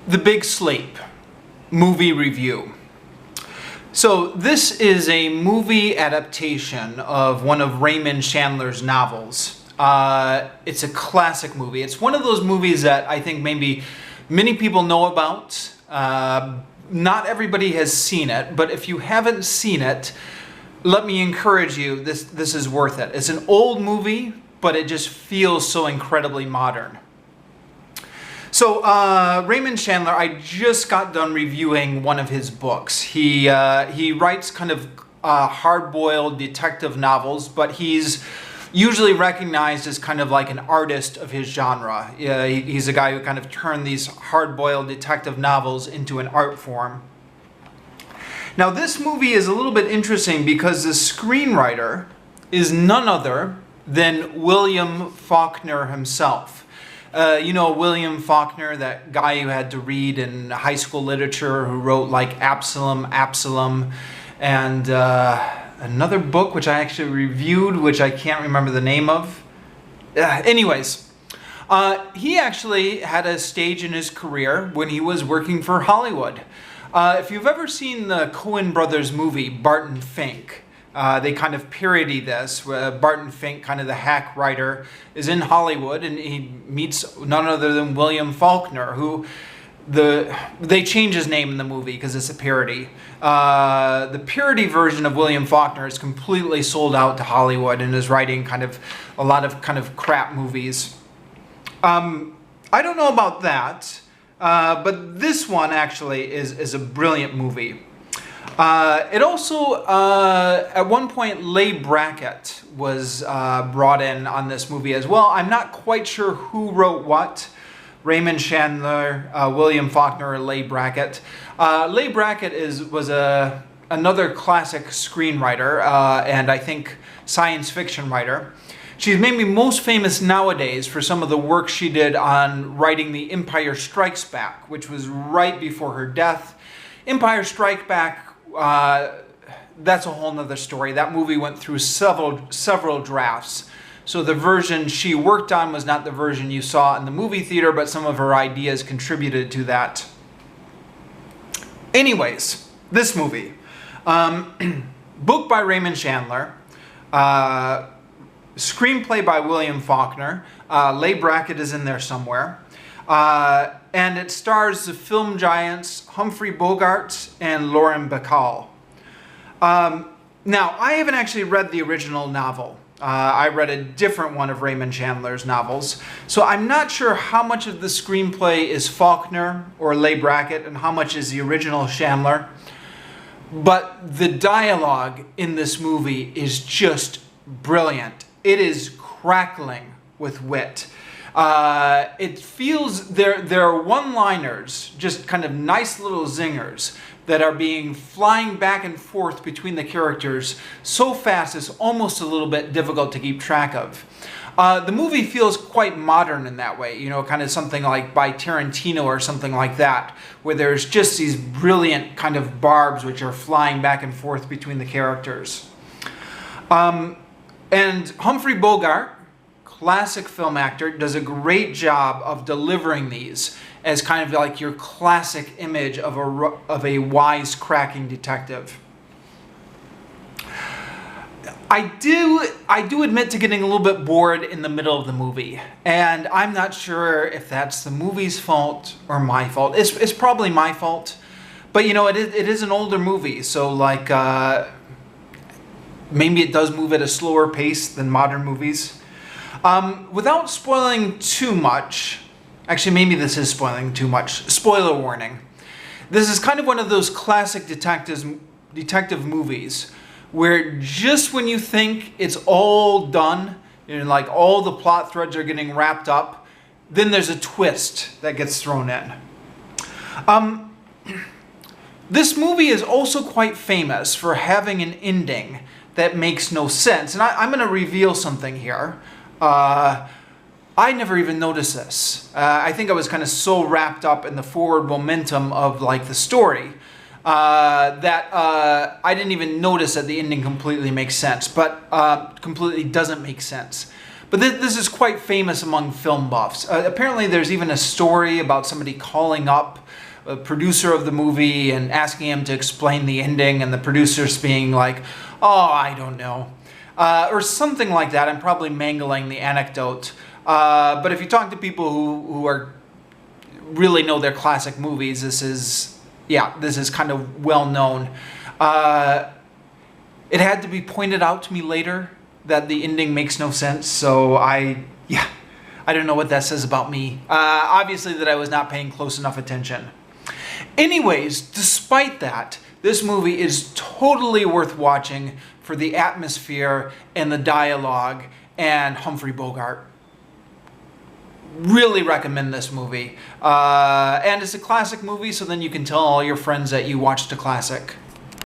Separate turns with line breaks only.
The Big Sleep movie review. So this is a movie adaptation of one of Raymond Chandler's novels. It's a classic movie. It's one of those movies that I think maybe many people know about. Not everybody has seen it, but if you haven't seen it, let me encourage you, this is worth it. It's an old movie, but it just feels so incredibly modern. So Raymond Chandler, I just got done reviewing one of his books. He writes kind of hard-boiled detective novels, but he's usually recognized as kind of like an artist of his genre. He's a guy who kind of turned these hard-boiled detective novels into an art form. Now this movie is a little bit interesting because the screenwriter is none other than William Faulkner himself. You know William Faulkner, that guy who had to read in high school literature, who wrote like Absalom, and another book which I actually reviewed, which I can't remember the name of. Anyways, he actually had a stage in his career when he was working for Hollywood. If you've ever seen the Coen brothers movie, Barton Fink, they kind of parody this. Barton Fink, kind of the hack writer, is in Hollywood and he meets none other than William Faulkner, who they change his name in the movie because it's a parody. The parody version of William Faulkner is completely sold out to Hollywood and is writing kind of a lot of kind of crap movies. I don't know about that, but this one actually is a brilliant movie. It also, at one point, Leigh Brackett was brought in on this movie as well. I'm not quite sure who wrote what. Raymond Chandler, William Faulkner, or Leigh Brackett. Leigh Brackett was another classic screenwriter and I think science fiction writer. She's maybe most famous nowadays for some of the work she did on writing The Empire Strikes Back, which was right before her death. Empire Strikes Back, that's a whole nother story. That movie went through several drafts. So the version she worked on was not the version you saw in the movie theater, but some of her ideas contributed to that. Anyways, this movie. Book by Raymond Chandler. Screenplay by William Faulkner. Leigh Brackett is in there somewhere. And it stars the film giants Humphrey Bogart and Lauren Bacall. Now, I haven't actually read the original novel. I read a different one of Raymond Chandler's novels. So I'm not sure how much of the screenplay is Faulkner or Leigh Brackett and how much is the original Chandler. But the dialogue in this movie is just brilliant. It is crackling with wit. It feels there are one-liners, just kind of nice little zingers that are flying back and forth between the characters so fast it's almost a little bit difficult to keep track of. The movie feels quite modern in that way, you know, kind of something like by Tarantino or something like that, where there's just these brilliant kind of barbs which are flying back and forth between the characters. And Humphrey Bogart, classic film actor, does a great job of delivering these as kind of like your classic image of a wise-cracking detective. I do admit to getting a little bit bored in the middle of the movie, and I'm not sure if that's the movie's fault or my fault. It's probably my fault, but you know, it is an older movie, so like maybe it does move at a slower pace than modern movies. Without spoiling too much, actually maybe this is spoiling too much, spoiler warning. This is kind of one of those classic detective movies where just when you think it's all done, you know, like all the plot threads are getting wrapped up, then there's a twist that gets thrown in. This movie is also quite famous for having an ending that makes no sense. And I'm going to reveal something here. I never even noticed this. I think I was kind of so wrapped up in the forward momentum of like the story that I didn't even notice that the ending completely makes sense, but completely doesn't make sense. But this is quite famous among film buffs. Apparently there's even a story about somebody calling up a producer of the movie and asking him to explain the ending, and the producers being like, oh, I don't know. Or something like that. I'm probably mangling the anecdote. But if you talk to people who really know their classic movies, this is kind of well known. It had to be pointed out to me later that the ending makes no sense, so I don't know what that says about me. Obviously that I was not paying close enough attention. Anyways, despite that, this movie is totally worth watching for the atmosphere and the dialogue and Humphrey Bogart. Really recommend this movie. And it's a classic movie, so then you can tell all your friends that you watched a classic.